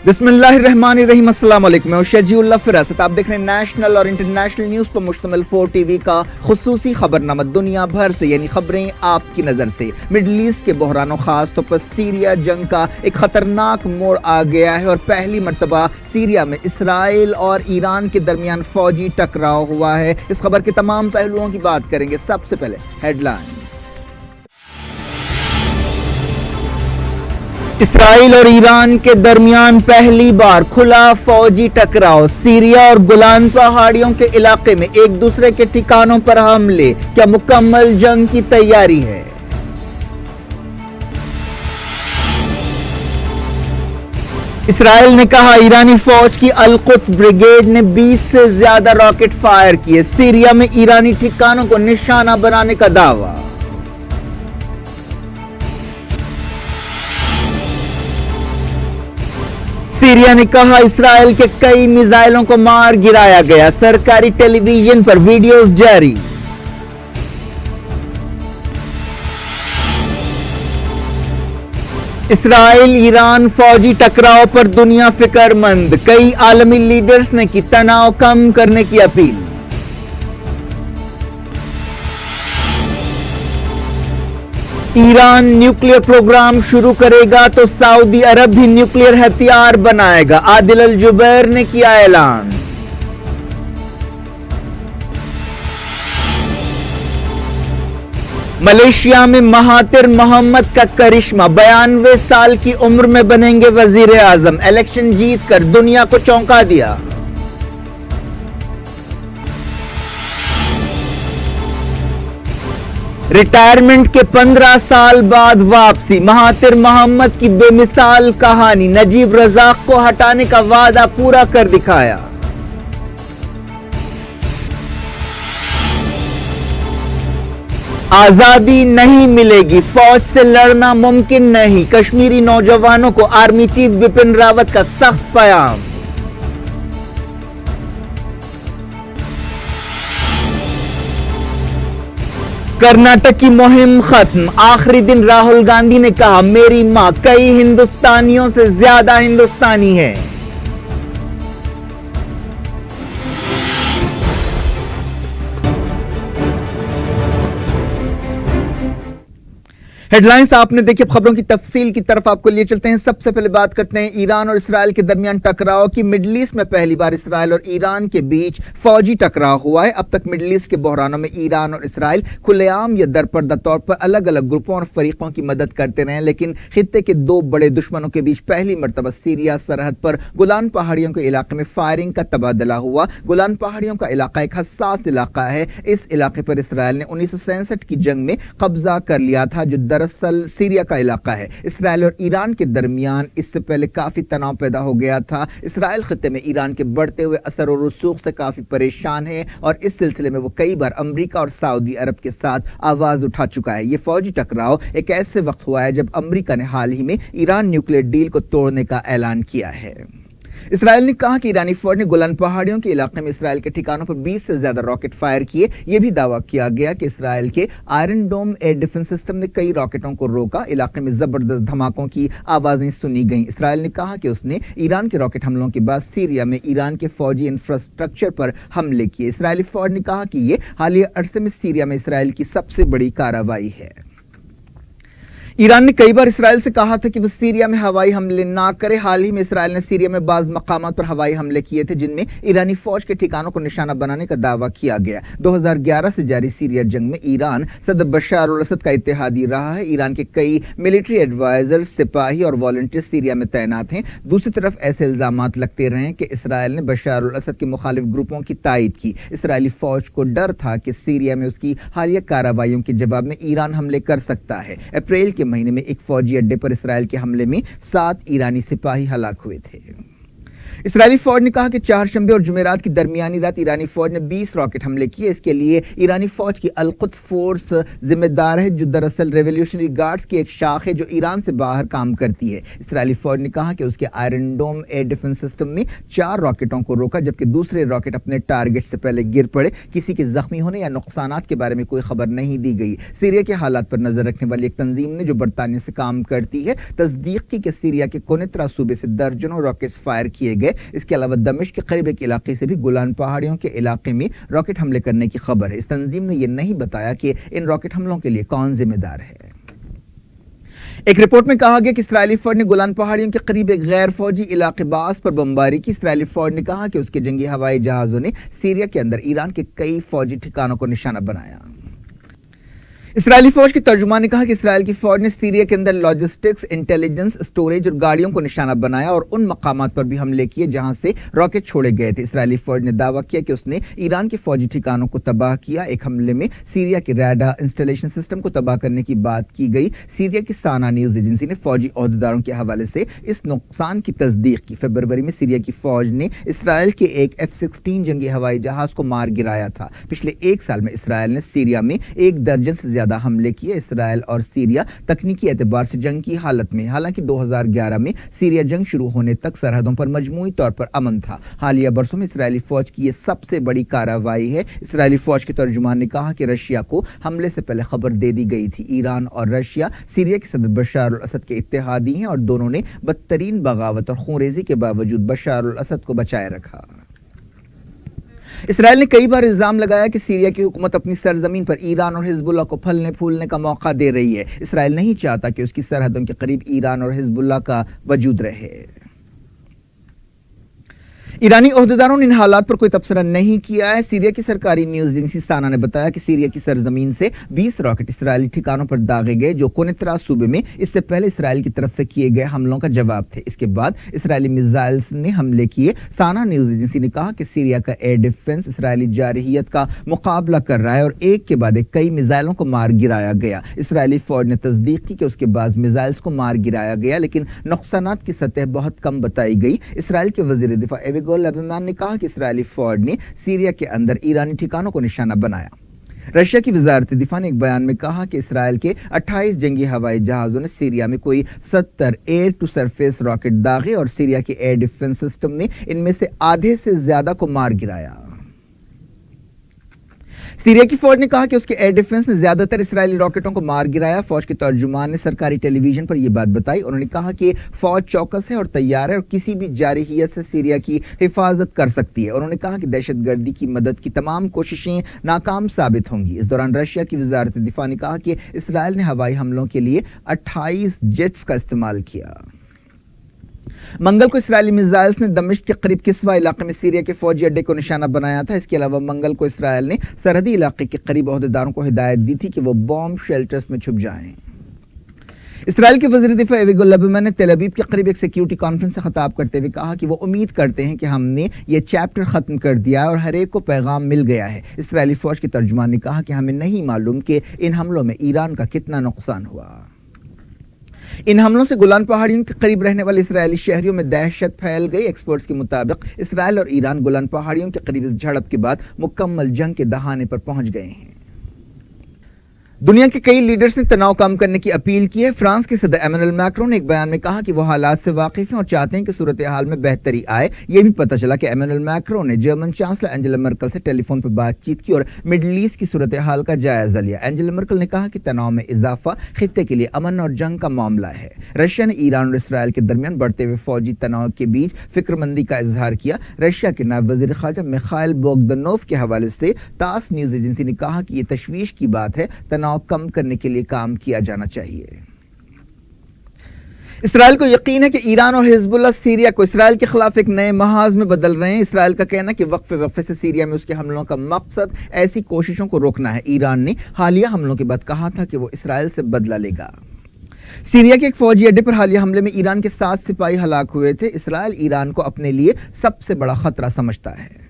बिस्मिल्लाहिर्रहमानिर्रहीम। अस्सलाम वालेकुम। मैं शजीउल्लाह फिरासत। आप देख रहे हैं नेशनल और इंटरनेशनल न्यूज़ पर मुश्तमिल 4 टीवी का खुसूसी खबरनामा दुनिया भर से, यानी खबरें आपकी नज़र से। मिडल ईस्ट के बहरानों खास तौर पर सीरिया जंग का एक खतरनाक मोड़ आ गया है और पहली मर्तबा सीरिया में इसराइल और ईरान के दरमियान फौजी टकराव हुआ है। इस खबर के तमाम पहलुओं की बात करेंगे। सबसे पहले हेडलाइन। इसराइल और ईरान के दरमियान पहली बार खुला फौजी टकराव। सीरिया और गोलान पहाड़ियों के इलाके में एक दूसरे के ठिकानों पर हमले। क्या मुकम्मल जंग की तैयारी है? इसराइल ने कहा ईरानी फौज की अल-कुद्स ब्रिगेड ने 20 से ज्यादा रॉकेट फायर किए। सीरिया में ईरानी ठिकानों को निशाना बनाने का दावा। सीरिया ने कहा इसराइल के कई मिसाइलों को मार गिराया गया। सरकारी टेलीविजन पर वीडियोस जारी। इसराइल ईरान फौजी टकराव पर दुनिया फिक्रमंद। कई आलमी लीडर्स ने की तनाव कम करने की अपील। ईरान न्यूक्लियर प्रोग्राम शुरू करेगा तो सऊदी अरब भी न्यूक्लियर हथियार बनाएगा। आदिल अल जुबैर ने किया ऐलान। मलेशिया में महातिर मोहम्मद का करिश्मा। 92 साल की उम्र में बनेंगे वजीर आजम। इलेक्शन जीतकर दुनिया को चौंका दिया। रिटायरमेंट के 15 साल बाद वापसी। महातिर मोहम्मद की बेमिसाल कहानी। नजीब रजाक को हटाने का वादा पूरा कर दिखाया। आजादी नहीं मिलेगी, फौज से लड़ना मुमकिन नहीं। कश्मीरी नौजवानों को आर्मी चीफ बिपिन रावत का सख्त पैगाम। कर्नाटक की मुहिम खत्म। आखिरी दिन राहुल गांधी ने कहा मेरी मां कई हिंदुस्तानियों से ज्यादा हिंदुस्तानी है। हेडलाइंस आपने देखी। अब खबरों की तफसील की तरफ आपको लिए चलते हैं। सबसे पहले बात करते हैं ईरान और इसराइल के दरमियान टकराव की। मिडल ईस्ट में पहली बार इसराइल और ईरान के बीच फौजी टकराव हुआ है। अब तक मिडल ईस्ट के बहरानों में ईरान और इसराइल खुलेआम या दरपर्दा तौर पर अलग अलग ग्रुपों और फरीकों की मदद करते रहे, लेकिन खित्ते के दो बड़े दुश्मनों के बीच पहली मरतबा सीरिया सरहद पर गोलान पहाड़ियों के इलाके में फायरिंग का तबादला हुआ। गोलान पहाड़ियों का इलाका एक हसास इलाका है। इस इलाके पर इसराइल ने 1967 की जंग में कब्जा कर लिया था, जो दरअसल सीरिया का इलाका है। इसराइल और ईरान के दरमियान इससे पहले काफी तनाव पैदा हो गया था। इसराइल खित्ते में ईरान के बढ़ते हुए असर और रसूख से काफी परेशान है और इस सिलसिले में वो कई बार अमेरिका और सऊदी अरब के साथ आवाज उठा चुका है। ये फौजी टकराव एक ऐसे वक्त हुआ है जब अमेरिका ने हाल ही में ईरान न्यूक्लियर डील को तोड़ने का ऐलान किया है। इसराइल ने कहा कि ईरानी फौज ने गोलान पहाड़ियों के इलाके में इसराइल के ठिकानों पर 20 से ज्यादा रॉकेट फायर किए। यह भी दावा किया गया कि इसराइल के आयरन डोम एयर डिफेंस सिस्टम ने कई रॉकेटों को रोका। इलाके में जबरदस्त धमाकों की आवाजें सुनी गईं। इसराइल ने कहा कि उसने ईरान के रॉकेट हमलों के बाद सीरिया में ईरान के फौजी इंफ्रास्ट्रक्चर पर हमले किए। इसराइली फौज ने कहा कि यह हालिया अरसे में सीरिया में इसराइल की सबसे बड़ी कार्रवाई है। ईरान ने कई बार इसराइल से कहा था कि वह सीरिया में हवाई हमले ना करे। हाल ही में इसराइल ने सीरिया में बाज मकामात पर हवाई हमले किए थे, जिनमें ईरानी फौज के ठिकानों को निशाना बनाने का दावा किया गया। 2011 से जारी सीरिया जंग में ईरान सदर बशर अल असद का इत्तेहादी रहा है। ईरान के कई मिलिट्री एडवाइजर, सिपाही और वॉलंटियर सीरिया में तैनात हैं। दूसरी तरफ ऐसे इल्जामात लगते रहे कि इसराइल ने बशर अल असद के मुखालिफ ग्रुपों की तायद की। इसराइली फौज को डर था कि सीरिया में उसकी हालिया कार्रवाइयों के जवाब में ईरान हमले कर सकता है। अप्रैल के महीने में एक फौजी अड्डे पर इसराइल के हमले में 7 ईरानी सिपाही हलाक हुए थे। اسرائیلی فوج نے کہا کہ چہارشنبے اور جمعرات کی درمیانی رات ایرانی فوج نے 20 راکٹ حملے کیے. اس کے لیے ایرانی فوج کی القدس فورس ذمہ دار ہے، جو دراصل ریولیوشنری گارڈز کی ایک شاخ ہے جو ایران سے باہر کام کرتی ہے. اسرائیلی فوج نے کہا کہ اس کے Iron Dome air defence system نے 4 راکٹوں کو روکا، جبکہ دوسرے راکٹ اپنے ٹارگٹ سے پہلے گر پڑے. کسی کے زخمی ہونے یا نقصانات کے بارے میں کوئی خبر نہیں دی گئی. سیریا کے حالات پر نظر رکھنے والی ایک تنظیم نے جو برطانیہ سے کام کرتی ہے تصدیق کی کہ سیریا کے قنیطرہ صوبے سے درجنوں راکٹس فائر کیے گئے. اس کے علاوہ دمشق کے قریب ایک علاقے سے بھی گولان پہاڑیوں کے علاقے میں راکٹ حملے کرنے کی خبر ہے. اس تنظیم نے یہ نہیں بتایا کہ ان راکٹ حملوں کے لیے کون ذمہ دار ہے. ایک رپورٹ میں کہا گیا کہ اسرائیلی فوج نے گولان پہاڑیوں کے قریب ایک غیر فوجی علاقے باس پر بمباری کی. اسرائیلی فوج نے کہا کہ اس کے جنگی ہوائی جہازوں نے سیریا کے اندر ایران کے کئی فوجی ٹھکانوں کو نشانہ بنایا. اسرائیلی فوج کے ترجمان نے کہا کہ اسرائیل کی فوج نے سیریا کے اندر لاجسٹکس، انٹیلیجنس، اسٹوریج اور گاڑیوں کو نشانہ بنایا اور ان مقامات پر بھی حملے کیے جہاں سے راکٹ چھوڑے گئے تھے. اسرائیلی فوج نے دعویٰ کیا کہ اس نے ایران کے فوجی ٹھکانوں کو تباہ کیا. ایک حملے میں سیریا کے ریڈار انسٹالیشن سسٹم کو تباہ کرنے کی بات کی گئی. سیریا کی سانا نیوز ایجنسی نے فوجی عہدیداروں کے حوالے سے اس نقصان کی تصدیق کی. فروری میں سیریا کی فوج نے اسرائیل کے ایک F-16 جنگی ہوائی جہاز کو مار گرایا تھا. پچھلے ایک سال میں اسرائیل نے سیریا میں 1 درجن سے زیادہ حملے کیے. اسرائیل اور سیریا تکنیکی اعتبار سے جنگ کی حالت میں، حالانکہ 2011 میں سیریا جنگ شروع ہونے تک سرحدوں پر مجموعی طور پر امن تھا. حالیہ برسوں میں اسرائیلی فوج کی یہ سب سے بڑی کارروائی ہے. اسرائیلی فوج کے ترجمان نے کہا کہ رشیا کو حملے سے پہلے خبر دے دی گئی تھی. ایران اور رشیا سیریا کے صدر بشار الاسد کے اتحادی ہیں اور دونوں نے بدترین بغاوت اور خونریزی کے باوجود بشار الاسد کو بچائے رکھا. اسرائیل نے کئی بار الزام لگایا کہ سیریا کی حکومت اپنی سرزمین پر ایران اور حزب اللہ کو پھلنے پھولنے کا موقع دے رہی ہے. اسرائیل نہیں چاہتا کہ اس کی سرحدوں کے قریب ایران اور حزب اللہ کا وجود رہے. ایرانی عہدیداروں نے ان حالات پر کوئی تبصرہ نہیں کیا ہے. سیریا کی سرکاری نیوز ایجنسی سانا نے بتایا کہ سیریا کی سرزمین سے 20 راکٹ اسرائیلی ٹھکانوں پر داغے گئے جو قنیطرہ صوبے میں اس سے پہلے اسرائیل کی طرف سے کیے گئے حملوں کا جواب تھے. اس کے بعد اسرائیلی میزائلز نے حملے کیے. سانا نیوز ایجنسی نے کہا کہ سیریا کا ایئر ڈیفنس اسرائیلی جارحیت کا مقابلہ کر رہا ہے اور ایک کے بعد ایک کئی میزائلوں کو مار گرایا گیا. اسرائیلی فوج نے تصدیق کی کہ اس کے بعد میزائلز کو مار گرایا گیا، لیکن نقصانات کی سطح بہت کم بتائی گئی. اسرائیل کے وزیر دفاع ایویگور لیبرمان نے کہا کہ اسرائیلی فوج نے سیریا کے اندر ایرانی ٹھکانوں کو نشانہ بنایا. رشیا کی وزارت دفاع نے ایک بیان میں کہا کہ اسرائیل کے 28 جنگی ہوائی جہازوں نے سیریا میں کوئی 70 ایئر ٹو سرفیس راکٹ داغے اور سیریا کے ایئر ڈیفنس سسٹم نے ان میں سے آدھے سے زیادہ کو مار گرایا. سیریا کی فوج نے کہا کہ اس کے ایئر ڈیفنس نے زیادہ تر اسرائیلی راکٹوں کو مار گرایا. فوج کے ترجمان نے سرکاری ٹیلی ویژن پر یہ بات بتائی. انہوں نے کہا کہ فوج چوکس ہے اور تیار ہے اور کسی بھی جارحیت سے سیریا کی حفاظت کر سکتی ہے. انہوں نے کہا کہ دہشت گردی کی مدد کی تمام کوششیں ناکام ثابت ہوں گی. اس دوران رشیا کی وزارت دفاع نے کہا کہ اسرائیل نے ہوائی حملوں کے لیے 28 جیٹس کا استعمال کیا. منگل کو اسرائیلی میزائلز نے دمشق کے قریب کسوہ علاقے میں سیریا کے فوجی اڈے کو نشانہ بنایا تھا. اس کے علاوہ منگل کو اسرائیل نے سرحدی علاقے کے قریب عہدیداروں کو ہدایت دی تھی کہ وہ بومب شیلٹرز میں چھپ جائیں. اسرائیل کے وزیر دفاع ایویگور لیبرمان نے تل ابیب کے قریب ایک سیکیورٹی کانفرنس سے خطاب کرتے ہوئے کہا کہ وہ امید کرتے ہیں کہ ہم نے یہ چیپٹر ختم کر دیا ہے اور ہر ایک کو پیغام مل گیا ہے. اسرائیلی فوج کے ترجمان نے کہا کہ ہمیں نہیں معلوم کہ ان حملوں میں ایران کا کتنا نقصان ہوا. ان حملوں سے گولان پہاڑیوں کے قریب رہنے والے اسرائیلی شہریوں میں دہشت پھیل گئی. ایکسپرٹس کے مطابق اسرائیل اور ایران گولان پہاڑیوں کے قریب اس جھڑپ کے بعد مکمل جنگ کے دہانے پر پہنچ گئے ہیں. دنیا کے کئی لیڈرز نے تناؤ کم کرنے کی اپیل کی ہے. فرانس کے صدر ایمانوئل میکرون نے ایک بیان میں کہا کہ وہ حالات سے واقف ہیں اور چاہتے ہیں کہ صورتحال میں بہتری آئے. یہ بھی پتہ چلا کہ ایمانوئل میکرون نے جرمن چانسلر اینجلا مرکل سے ٹیلی فون پر بات چیت کی اور مڈل ایسٹ کی صورتحال کا جائزہ لیا. اینجلا مرکل نے کہا کہ تناؤ میں اضافہ خطے کے لیے امن اور جنگ کا معاملہ ہے. رشیا نے ایران اور اسرائیل کے درمیان بڑھتے ہوئے فوجی تناؤ کے بیچ فکر مندی کا اظہار کیا. رشیا کے نائب وزیر خارجہ میخائل بوگدنوف کے حوالے سے تاس نیوز ایجنسی نے کہا کہ یہ تشویش کی بات ہے. تناؤ کم کرنے کے لیے کام کیا جانا چاہیے. اسرائیل کو یقین ہے کہ ایران اور حزب اللہ سیریا کو اسرائیل کے خلاف ایک نئے محاذ میں بدل رہے ہیں. اسرائیل کا کہنا ہے کہ وقفے سے سیریا میں اس کے حملوں کا مقصد ایسی کوششوں کو روکنا ہے. ایران نے حالیہ حملوں کے بعد کہا تھا کہ وہ اسرائیل سے بدلہ لے گا. سیریا کے ایک فوجی اڈے پر حالیہ حملے میں ایران کے 7 سپاہی ہلاک ہوئے تھے. اسرائیل ایران کو اپنے لیے سب سے بڑا خطرہ سمجھتا ہے.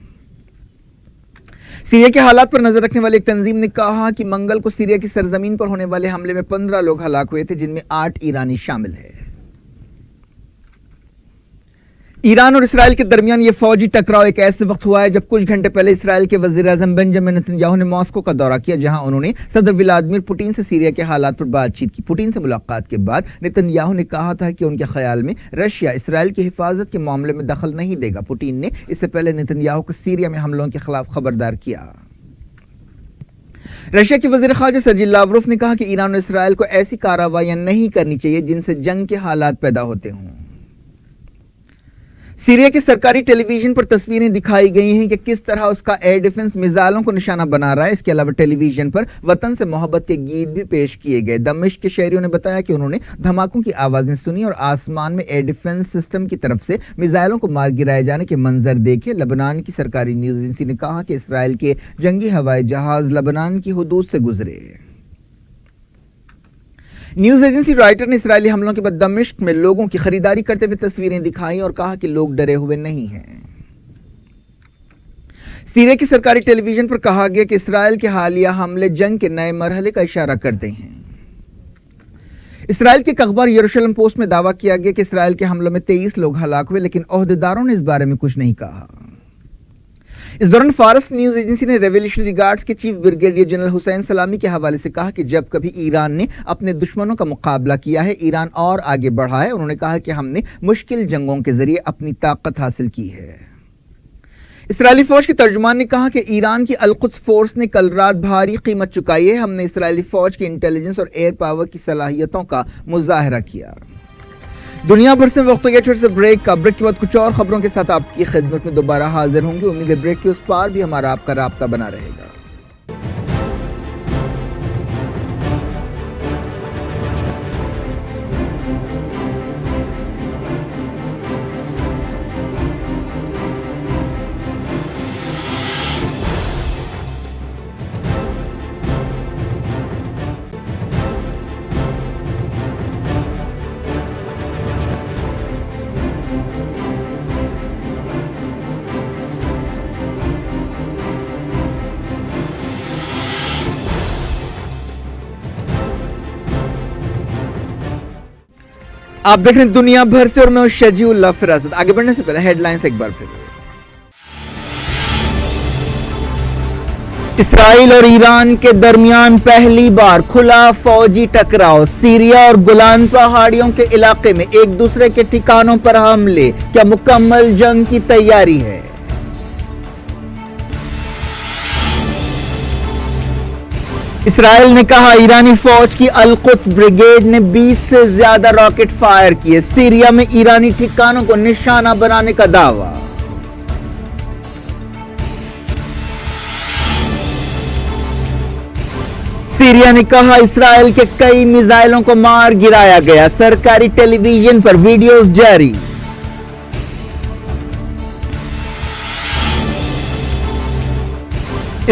سیریا کے حالات پر نظر رکھنے والی ایک تنظیم نے کہا کہ منگل کو سیریا کی سرزمین پر ہونے والے حملے میں 15 لوگ ہلاک ہوئے تھے، جن میں 8 ایرانی شامل ہیں. ایران اور اسرائیل کے درمیان یہ فوجی ٹکراؤ ایک ایسے وقت ہوا ہے جب کچھ گھنٹے پہلے اسرائیل کے وزیر اعظم بنجامن نیتن یاہو نے ماسکو کا دورہ کیا، جہاں انہوں نے صدر ولادیمیر پوٹین سے سیریا کے حالات پر بات چیت کی۔ پوٹین سے ملاقات کے بعد نیتن یاہو نے کہا تھا کہ ان کے خیال میں رشیا اسرائیل کی حفاظت کے معاملے میں دخل نہیں دے گا۔ پوٹین نے اس سے پہلے نیتن یاہو کو سیریا میں حملوں کے خلاف خبردار کیا۔ رشیا کے وزیر خارجہ سرجی لاوروف نے کہا کہ ایران اور اسرائیل کو ایسی کارروائیاں نہیں کرنی چاہیے جن سے جنگ کے حالات پیدا ہوتے ہوں۔ سیریا کے سرکاری ٹیلی ویژن پر تصویریں دکھائی گئی ہیں کہ کس طرح اس کا ایئر ڈیفنس میزائلوں کو نشانہ بنا رہا ہے۔ اس کے علاوہ ٹیلی ویژن پر وطن سے محبت کے گیت بھی پیش کیے گئے۔ دمشق کے شہریوں نے بتایا کہ انہوں نے دھماکوں کی آوازیں سنی اور آسمان میں ایئر ڈیفنس سسٹم کی طرف سے میزائلوں کو مار گرائے جانے کے منظر دیکھے۔ لبنان کی سرکاری نیوز ایجنسی نے کہا کہ اسرائیل کے جنگی ہوائی جہاز لبنان کی حدود سے گزرے۔ نیوز ایجنسی رائٹر نے اسرائیلی حملوں کے بعد دمشق میں لوگوں کی خریداری کرتے ہوئے تصویریں دکھائیں اور کہا کہ لوگ ڈرے ہوئے نہیں ہیں۔ سیریا کی سرکاری ٹیلی ویژن پر کہا گیا کہ اسرائیل کے حالیہ حملے جنگ کے نئے مرحلے کا اشارہ کرتے ہیں۔ اسرائیل کے اخبار یروشلم پوسٹ میں دعویٰ کیا گیا کہ اسرائیل کے حملوں میں 23 لوگ ہلاک ہوئے، لیکن عہدیداروں نے اس بارے میں کچھ نہیں کہا۔ اس دوران فارس نیوز ایجنسی نے ریولیوشنری گارڈز کے چیف بریگیڈیئر جنرل حسین سلامی کے حوالے سے کہا کہ جب کبھی ایران نے اپنے دشمنوں کا مقابلہ کیا ہے، ایران اور آگے بڑھا ہے۔ انہوں نے کہا کہ ہم نے مشکل جنگوں کے ذریعے اپنی طاقت حاصل کی ہے۔ اسرائیلی فوج کے ترجمان نے کہا کہ ایران کی القدس فورس نے کل رات بھاری قیمت چکائی ہے۔ ہم نے اسرائیلی فوج کی انٹیلیجنس اور ایئر پاور کی صلاحیتوں کا مظاہرہ کیا۔ دنیا بھر سے وقت ہو گیا چھوٹے سے بریک کا۔ بریک کے بعد کچھ اور خبروں کے ساتھ آپ کی خدمت میں دوبارہ حاضر ہوں گے۔ امید ہے بریک کے اس پار بھی ہمارا آپ کا رابطہ بنا رہے گا۔ آپ دیکھ رہے ہیں دنیا بھر سے اور میں ہوں شجیع اللہ فراست۔ آگے بڑھنے سے پہلے ہیڈ لائنز ایک بار پھر۔ اسرائیل اور ایران کے درمیان پہلی بار کھلا فوجی ٹکراؤ۔ سیریا اور گولان پہاڑیوں کے علاقے میں ایک دوسرے کے ٹھکانوں پر حملے۔ کیا مکمل جنگ کی تیاری ہے؟ اسرائیل نے کہا ایرانی فوج کی القدس بریگیڈ نے 20 سے زیادہ راکٹ فائر کیے۔ سیریا میں ایرانی ٹھکانوں کو نشانہ بنانے کا دعویٰ۔ سیریا نے کہا اسرائیل کے کئی میزائلوں کو مار گرایا گیا۔ سرکاری ٹیلی ویژن پر ویڈیوز جاری۔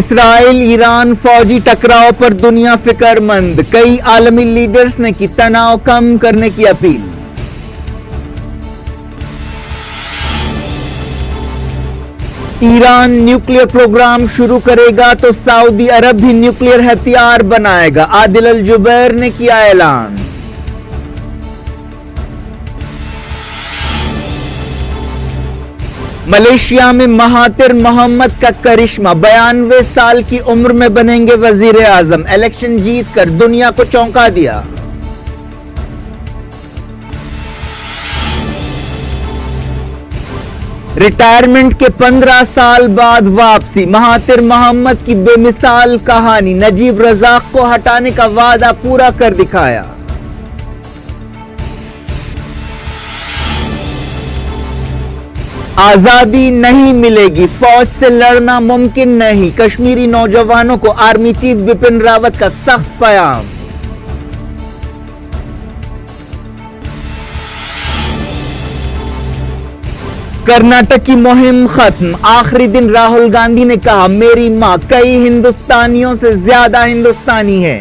اسرائیل ایران فوجی ٹکراؤ پر دنیا فکر مند۔ کئی عالمی لیڈرز نے کی تناؤ کم کرنے کی اپیل۔ ایران نیوکلیئر پروگرام شروع کرے گا تو سعودی عرب بھی نیوکلیئر ہتھیار بنائے گا، عادل الجبیر نے کیا اعلان۔ ملیشیا میں مہاتیر محمد کا کرشمہ، 92 سال کی عمر میں بنیں گے وزیر اعظم۔ الیکشن جیت کر دنیا کو چونکا دیا۔ ریٹائرمنٹ کے 15 سال بعد واپسی، مہاتیر محمد کی بے مثال کہانی۔ نجیب رزاق کو ہٹانے کا وعدہ پورا کر دکھایا۔ آزادی نہیں ملے گی، فوج سے لڑنا ممکن نہیں، کشمیری نوجوانوں کو آرمی چیف بپن راوت کا سخت پیام۔ کرناٹک کی مہم ختم، آخری دن راہل گاندھی نے کہا میری ماں کئی ہندوستانیوں سے زیادہ ہندوستانی ہے۔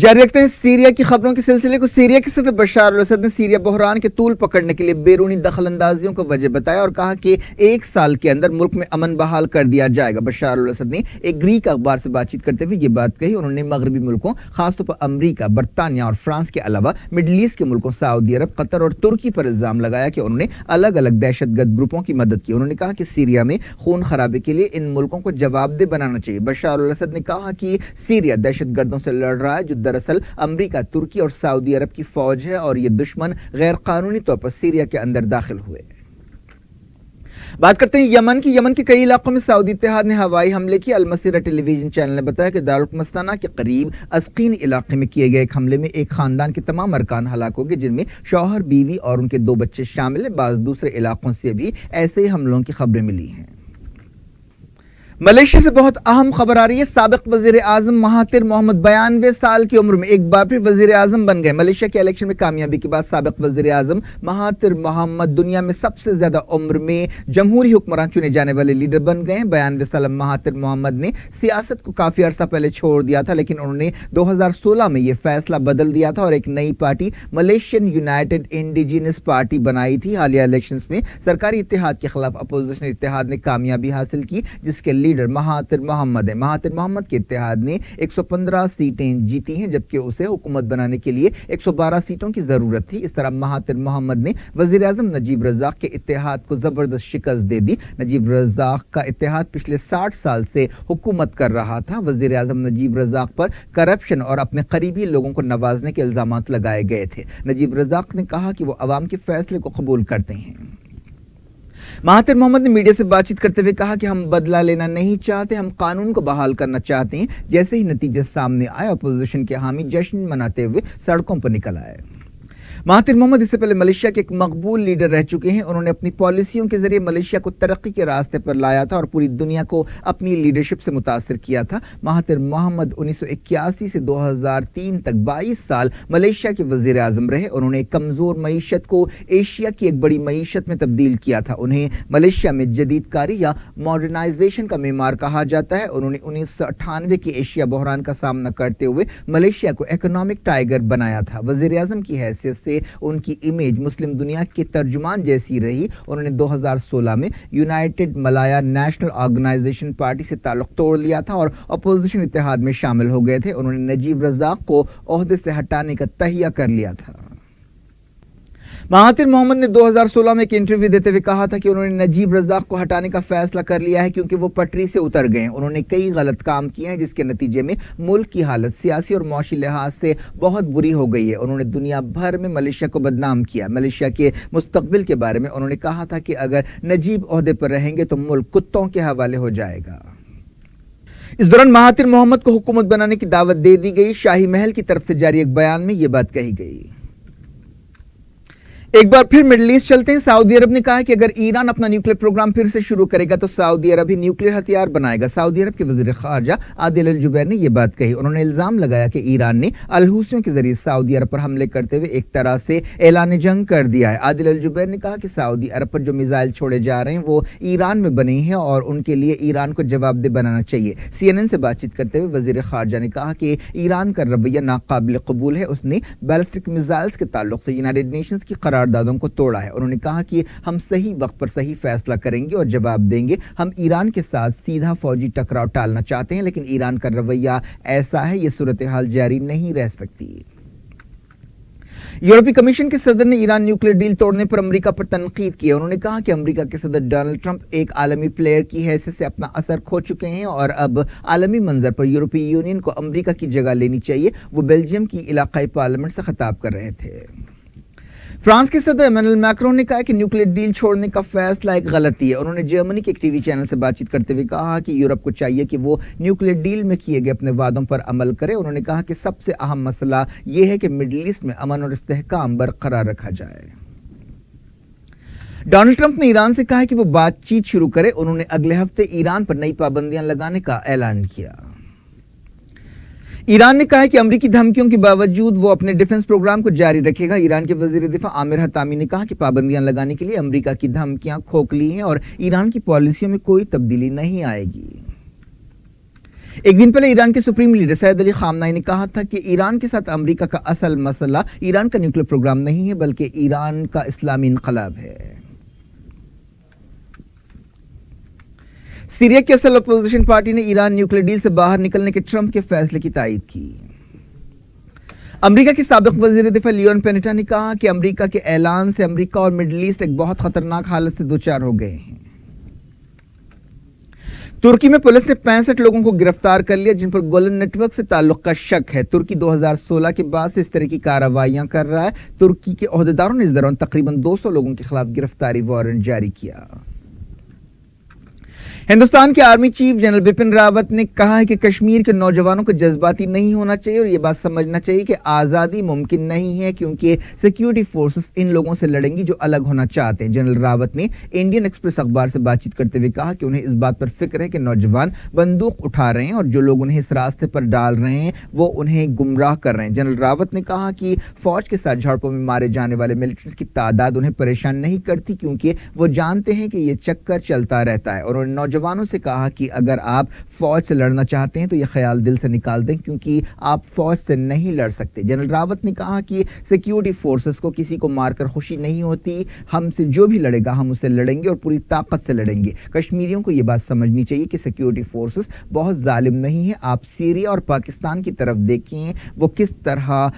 जारी रखते हैं सीरिया की खबरों के सिलसिले को। सीरिया के सदर बशार अल असद ने सीरिया बहरान के तूल पकड़ने के लिए बैरूनी दखल अंदाजियों को वजह बताया और कहा कि 1 साल के अंदर मुल्क में अमन बहाल कर दिया जाएगा। बशार अल असद ने एक ग्रीक अखबार से बातचीत करते हुए ये बात कही। उन्होंने मगरबी मुल्कों खासतौर पर अमरीका, बरतानिया और फ्रांस के अलावा मिडल ईस्ट के मुल्कों सऊदी अरब, कतर और तुर्की पर इल्जाम लगाया कि उन्होंने अलग अलग दहशतगर्द ग्रुपों की मदद की। उन्होंने कहा कि सीरिया में खून खराबे के लिए इन मुल्कों को जवाबदेह बनाना चाहिए। बशार अल असद ने कहा कि सीरिया दहशतगर्दों से लड़ रहा है जो दरअसल अमेरिका, तुर्की और सऊदी अरब की फौज है और ये दुश्मन गैर कानूनी तौर पर सीरिया के अंदर दाखिल हुए। बात करते हैं यमन की। यमन के कई इलाकों में सऊदी इत्तेहाद ने हवाई हमले किए। अल मसीरा टेलीविजन चैनल ने बताया कि दारुल मस्ताना के करीब अस्कीन इलाके में किए गए एक हमले में एक खानदान के तमाम अरकान हलाक हो गए, जिनमें शौहर, बीवी और उनके 2 बच्चे शामिल हैं। बाज़ दूसरे इलाकों से भी ऐसे ही हमलों की खबरें मिली हैं। मलेशिया से बहुत अहम खबर आ रही है। साबिक वजीर आजम महातिर मोहम्मद 92 साल की उम्र में एक बार फिर वजीर आजम बन गए। मलेशिया के इलेक्शन में कामयाबी के बाद साबिक वजीर आजम महातिर मोहम्मद दुनिया में सबसे ज्यादा उम्र में जमहूरी हुक्मरान चुने जाने वाले लीडर बन गए। 92 साल महातिर मोहम्मद ने सियासत को काफी अरसा पहले छोड़ दिया था, लेकिन उन्होंने 2016 में यह फैसला बदल दिया था और एक नई party Malaysian United indigenous party बनाई थी। हालिया इलेक्शंस में सरकारी इत्तेहाद के खिलाफ अपोजिशन इत्तेहाद ने कामयाबी हासिल की, जिसके लीडर महातिर मोहम्मद है। महातिर मोहम्मद के इत्तेहाद ने 115 सीटें जीती हैं, जबकि उसे हुकूमत बनाने के लिए 112 सीटों की जरूरत थी। इस तरह महातिर मोहम्मद ने वजीर आजम नजीब रजाक के इत्तेहाद को जबरदस्त शिकस्त दे दी। नजीब रजाक का इत्तेहाद पिछले 60 साल से हुकूमत कर रहा था। वजीर आजम नजीब रजाक पर करप्शन और अपने करीबी लोगों को नवाजने के इल्जाम लगाए गए थे। नजीब रजाक ने कहा कि वो अवाम के फैसले को कबूल करते हैं। महातिर मोहम्मद ने मीडिया से बातचीत करते हुए कहा कि हम बदला लेना नहीं चाहते, हम कानून को बहाल करना चाहते हैं। जैसे ही नतीजे सामने आए, अपोजिशन के हामी जश्न मनाते हुए सड़कों पर निकल आए। महातिर मोहम्मद इससे पहले मलेशिया के एक मकबूल लीडर रह चुके हैं। उन्होंने अपनी पॉलिसियों के जरिए मलेशिया को तरक्की के रास्ते पर लाया था और पूरी दुनिया को अपनी लीडरशिप से मुतासिर किया था। महातिर मोहम्मद 1981 से 2003 तक 22 साल मलेशिया के वजीर आजम रहे। उन्होंने कमजोर मईशत को एशिया की एक बड़ी मईशत में तब्दील किया था। उन्हें मलेशिया में जदीदकारी या मॉडर्नाइजेशन का मेमार कहा जाता है। उन्होंने 1998 के एशिया बहरान का सामना करते हुए मलेशिया को इकोनॉमिक टाइगर बनाया था। वजीर आजम की हैसियत से उनकी इमेज मुस्लिम दुनिया के तर्जुमान जैसी रही। उन्होंने 2016 में United Malaya National Organisation party से ताल्लुक तोड़ लिया था और अपोजिशन इत्तेहाद में शामिल हो गए थे। उन्होंने नजीब रजाक को ओहदे से हटाने का तहिया कर लिया था। महातिर मोहम्मद ने 2016 में एक इंटरव्यू देते हुए कहा था कि उन्होंने नजीब रजाक को हटाने का फैसला कर लिया है क्योंकि वो पटरी से उतर गए हैं। उन्होंने कई गलत काम किए हैं, जिसके नतीजे में मुल्क की हालत सियासी और मौशी लिहाज से बहुत बुरी हो गई है। उन्होंने दुनिया भर में मलेशिया को बदनाम किया। मलेशिया के मुस्तकबिल के बारे में उन्होंने कहा था कि अगर नजीब ओहदे पर रहेंगे तो मुल्क कुत्तों के हवाले हो जाएगा। इस दौरान महातिर मोहम्मद को हुकूमत बनाने की दावत दे दी गई। शाही महल की तरफ से जारी एक बयान में यह बात कही गई। एक बार फिर मिडल ईस्ट चलते हैं। सऊदी अरब ने कहा है कि अगर ईरान अपना न्यूक्लियर प्रोग्राम फिर से शुरू करेगा तो सऊदी अरब ही न्यूक्लियर हथियार बनाएगा। सऊदी अरब के वजीर खारजा आदिल अल जुबैर ने यह बात कही। उन्होंने इल्जाम लगाया कि ईरान ने अल हूसियों के जरिए सऊदी अरब पर हमले करते हुए एक तरह से ऐलान जंग कर दिया है। आदिल अल जुबैर ने कहा कि सऊदी अरब पर जो मिसाइल छोड़े जा रहे हैं वो ईरान में बने हैं और उनके लिए ईरान को जवाबदेह बनाना चाहिए। CNN से बातचीत करते हुए वजीर खारजा ने कहा कि ईरान का रवैया नाकाबिल कबूल है। उसने बैलिस्टिक मिसाइल्स के ताल्लुक से यूनाइटेड नेशंस की करारदादों को तोड़ा है। उन्होंने कहा कि हम सही वक्त पर सही फैसला करेंगे और जवाब देंगे। हम ईरान के साथ सीधा फौजी टकराव टालना चाहते हैं, लेकिन ईरान का रवैया ऐसा है, ये सूरत हाल जारी नहीं रह सकती। यूरोपीय कमीशन के सदर ने ईरान न्यूक्लियर डील तोड़ने पर अमेरिका पर तनकीद की। उन्होंने कहा कि अमेरिका के सदर डोनाल्ड ट्रंप एक आलमी प्लेयर की हैसियत से अपना असर खो चुके हैं और अब आलमी मंजर पर यूरोपीय यूनियन को अमेरिका की जगह लेनी चाहिए। वो बेल्जियम की इलाकाई पार्लियामेंट से खिताब कर रहे थे। फ्रांस के सदर इमैनुअल मैक्रोन ने कहा कि न्यूक्लियर डील छोड़ने का फैसला एक गलती है। उन्होंने जर्मनी के एक टीवी चैनल से बातचीत करते हुए कहा कि यूरोप को चाहिए कि वो न्यूक्लियर डील में किए गए अपने वादों पर अमल करे। उन्होंने कहा कि सबसे अहम मसला यह है कि मिडिल ईस्ट में अमन और इस्तेहकाम बरकरार रखा जाए। डोनाल्ड ट्रंप ने ईरान से कहा है कि वो बातचीत शुरू करे। उन्होंने अगले हफ्ते ईरान पर नई पाबंदियां लगाने का ऐलान किया। ईरान ने कहा है कि अमेरिकी धमकियों के बावजूद वो अपने डिफेंस प्रोग्राम को जारी रखेगा। ईरान के वजीर दिफा आमिर हतामी ने कहा कि पाबंदियां लगाने के लिए अमेरिका की धमकियां खोखली हैं और ईरान की पॉलिसियों में कोई तब्दीली नहीं आएगी। एक दिन पहले ईरान के सुप्रीम लीडर सैयद अली खामनाई ने कहा था कि ईरान के साथ अमेरिका का असल मसला ईरान का न्यूक्लियर प्रोग्राम नहीं है बल्कि ईरान का इस्लामी इनकलाब है। सीरिया की असल अपोजिशन पार्टी ने ईरान न्यूक्लियर डील से बाहर निकलने के ट्रंप के फैसले की तायीद की। अमेरिका के साबिक वजीर दिफा लियोन पेनेटा ने कहा कि अमेरिका के ऐलान से अमेरिका और मिडिल ईस्ट एक बहुत खतरनाक हालत से दोचार हो गए हैं। तुर्की में पुलिस ने 65 लोगों को गिरफ्तार कर लिया जिन पर गोलन नेटवर्क से ताल्लुक का शक है। तुर्की 2016 के बाद से इस तरह की कार्रवाइयां कर रहा है। तुर्की के ओहदेदारों ने इस दौरान तकरीबन 200 लोगों के खिलाफ गिरफ्तारी वारंट जारी किया। हिंदुस्तान के army chief general Bipin Rawat ने कहा है कि कश्मीर के नौजवानों को जज्बाती नहीं होना चाहिए और यह बात समझना चाहिए कि आज़ादी मुमकिन नहीं है क्योंकि सिक्योरिटी फोर्सेस इन लोगों से लड़ेंगी जो अलग होना चाहते हैं। जनरल रावत ने इंडियन एक्सप्रेस अखबार से बातचीत करते हुए कहा कि उन्हें इस बात पर फिक्र है कि नौजवान बंदूक उठा रहे हैं और जो लोग उन्हें इस रास्ते पर डाल रहे हैं वो उन्हें गुमराह कर रहे हैं। जनरल रावत ने कहा कि फौज के साथ झड़पों में मारे जाने वाले मिलिटेंट्स की तादाद उन्हें परेशान नहीं करती क्योंकि वो जानते हैं कि ये चक्कर चलता रहता है। और उन्होंने नौजवानों से कहा कि अगर आप फौज से लड़ना चाहते हैं तो यह ख्याल दिल से निकाल दें क्योंकि आप फौज से नहीं लड़ सकते। जनरल रावत ने कहा कि सिक्योरिटी फोर्सेस को किसी को मारकर खुशी नहीं होती, हमसे जो भी लड़ेगा हम उससे लड़ेंगे और पूरी ताकत से लड़ेंगे। कश्मीरियों को यह बात समझनी चाहिए कि सिक्योरिटी फोर्सेस बहुत जालिम नहीं है। आप सीरिया और पाकिस्तान की तरफ देखें, वो किस तरह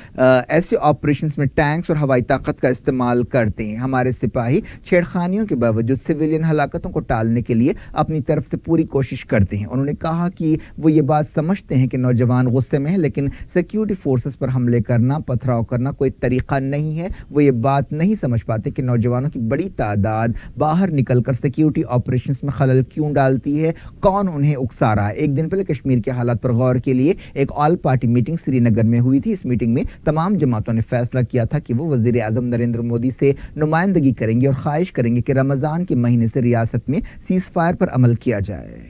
ऐसे ऑपरेशंस में टैंक्स और हवाई ताकत का इस्तेमाल करते हैं। हमारे सिपाही छेड़खानियों के बावजूद सिविलियन हलाकतों को टालने के लिए अपनी तरफ से पूरी कोशिश करते हैं। उन्होंने कहा कि वो ये बात समझते हैं कि नौजवान गुस्से में है लेकिन सिक्योरिटी फोर्सेस पर हमले करना, पथराव करना कोई तरीका नहीं है। वो ये बात नहीं समझ पाते कि नौजवानों की बड़ी तादाद बाहर निकलकर सिक्योरिटी ऑपरेशंस में खलल क्यों डालती है, कौन उन्हें उकसा रहा है। एक दिन पहले कश्मीर के हालात पर गौर के लिए एक ऑल पार्टी मीटिंग श्रीनगर में हुई थी। इस मीटिंग में तमाम जमातों ने फैसला किया था कि वो वजीर आजम नरेंद्र मोदी से नुमाइंदगी करेंगे और ख्वाहिश करेंगे कि रमजान के महीने से रियासत में सीज फायर पर अमल किया जाए।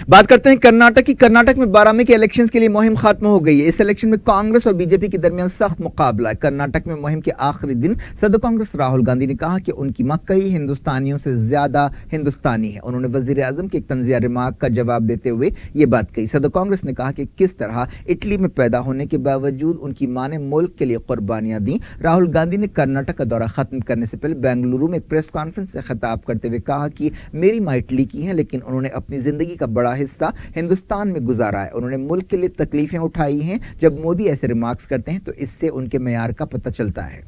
बात करते हैं कर्नाटक की। कर्नाटक में 12 मई के इलेक्शंस के लिए मुहिम खत्म हो गई है। इस इलेक्शन में कांग्रेस और बीजेपी के दरमियान सख्त मुकाबला है। कर्नाटक में मुहिम के आखिरी दिन सदर कांग्रेस राहुल गांधी ने कहा कि उनकी मक्कई हिंदुस्तानियों से ज्यादा हिंदुस्तानी है। उन्होंने वजीर आजम के एक तंजिया रिमार्क का जवाब देते हुए ये बात कही। सदर कांग्रेस ने कहा कि किस तरह इटली में पैदा होने के बावजूद उनकी मां ने मुल्क के लिए कुर्बानियां दी। राहुल गांधी ने कर्नाटक का दौरा खत्म करने से पहले बेंगलुरु में एक प्रेस कॉन्फ्रेंस से खिताब करते हुए कहा कि मेरी मां इटली की है लेकिन उन्होंने अपनी जिंदगी का बड़ा हिस्सा हिंदुस्तान में गुजारा है। उन्होंने मुल्क के लिए तकलीफें उठाई हैं। जब मोदी ऐसे रिमार्क्स करते हैं तो इससे उनके मेयार का पता चलता है।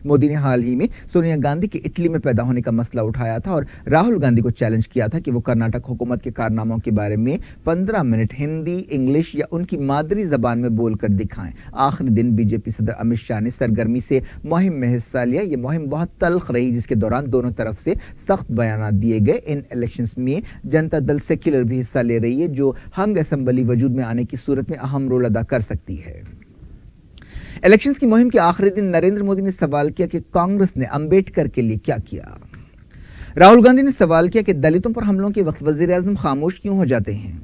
मोदी ने हाल ही में सोनिया गांधी के इटली में पैदा होने का मसला उठाया था और राहुल गांधी को चैलेंज किया था कि वो कर्नाटक हुकूमत के कारनामों के बारे में 15 मिनट हिंदी, इंग्लिश या उनकी मादरी जबान में बोलकर दिखाएं। आखिरी दिन बीजेपी सदर अमित शाह ने सरगर्मी से मुहिम में हिस्सा लिया। ये मुहिम बहुत तल्ख रही जिसके दौरान दोनों तरफ से सख्त बयान दिए गए। इन इलेक्शंस में जनता दल सेक्युलर भी हिस्सा ले रही है जो हंग असेंबली वजूद में आने की सूरत में अहम रोल अदा कर सकती है। इलेक्शंस की मुहिम के आखिरी दिन नरेंद्र मोदी ने सवाल किया कि कांग्रेस ने अंबेडकर के लिए क्या किया। राहुल गांधी ने सवाल किया कि दलितों पर हमलों के वक्त वजीर आजम खामोश क्यों हो जाते हैं।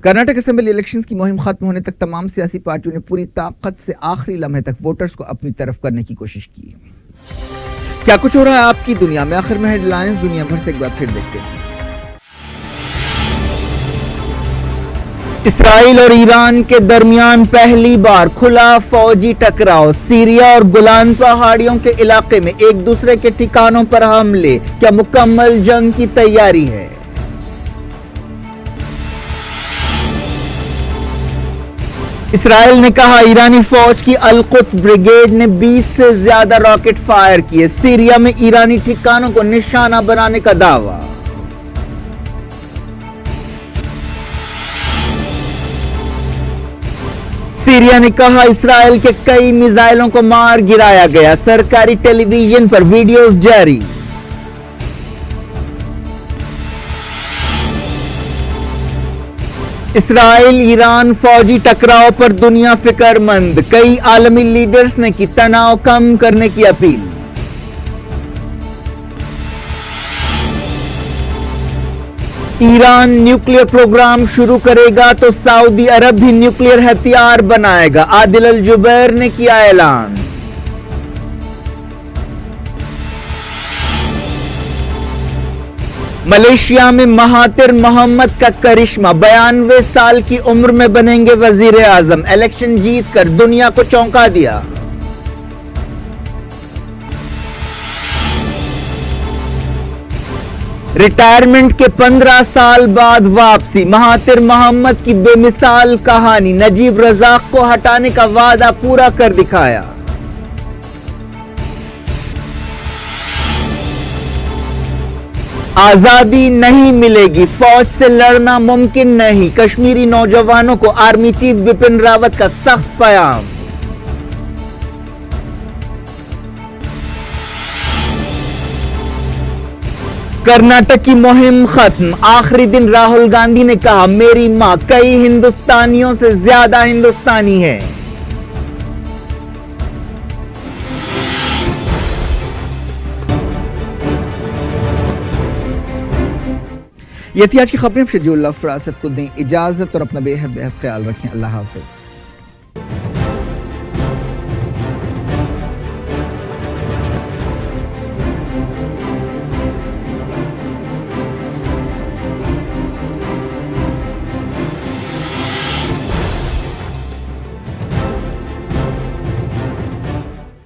कर्नाटक असेंबली इलेक्शंस की मुहिम खत्म होने तक तमाम सियासी पार्टियों ने पूरी ताकत से आखिरी लम्हे तक वोटर्स को अपनी तरफ करने की कोशिश की। क्या कुछ हो रहा है आपकी दुनिया में, आखिर में हेडलाइंस दुनिया भर से एक बार फिर देखते हैं। इसराइल और ईरान के दरमियान पहली बार खुला फौजी टकराव। सीरिया और गोलान पहाड़ियों के इलाके में एक दूसरे के ठिकानों पर हमले। क्या मुकम्मल जंग की तैयारी है? इसराइल ने कहा ईरानी फौज की अल-कुद्स ब्रिगेड ने 20 से ज्यादा रॉकेट फायर किए। सीरिया में ईरानी ठिकानों को निशाना बनाने का दावा। सीरिया ने कहा इसराइल के कई मिसाइलों को मार गिराया गया। सरकारी टेलीविजन पर वीडियोस जारी। इसराइल ईरान फौजी टकराव पर दुनिया फिक्रमंद। कई आलमी लीडर्स ने की तनाव कम करने की अपील। ईरान न्यूक्लियर प्रोग्राम शुरू करेगा तो सऊदी अरब भी न्यूक्लियर हथियार बनाएगा। आदिल अल जुबैर ने किया ऐलान। मलेशिया में महातिर मोहम्मद का करिश्मा, 92 साल की उम्र में बनेंगे वजीर आजम, इलेक्शन जीत कर दुनिया को चौंका दिया। रिटायरमेंट के 15 साल बाद वापसी, महातिर मोहम्मद की बेमिसाल कहानी, नजीब रजाक को हटाने का वादा पूरा कर दिखाया। आजादी नहीं मिलेगी, फौज से लड़ना मुमकिन नहीं, कश्मीरी नौजवानों को आर्मी चीफ बिपिन रावत का सख्त पैगाम। कर्नाटक की मुहिम खत्म, आखिरी दिन राहुल गांधी ने कहा, मेरी मां कई हिंदुस्तानियों से ज्यादा हिंदुस्तानी है। ये थी आज की खबरें। शजीउल्लाह फरासत को दें इजाजत और अपना बेहद ख्याल रखें। अल्लाह हाफिज।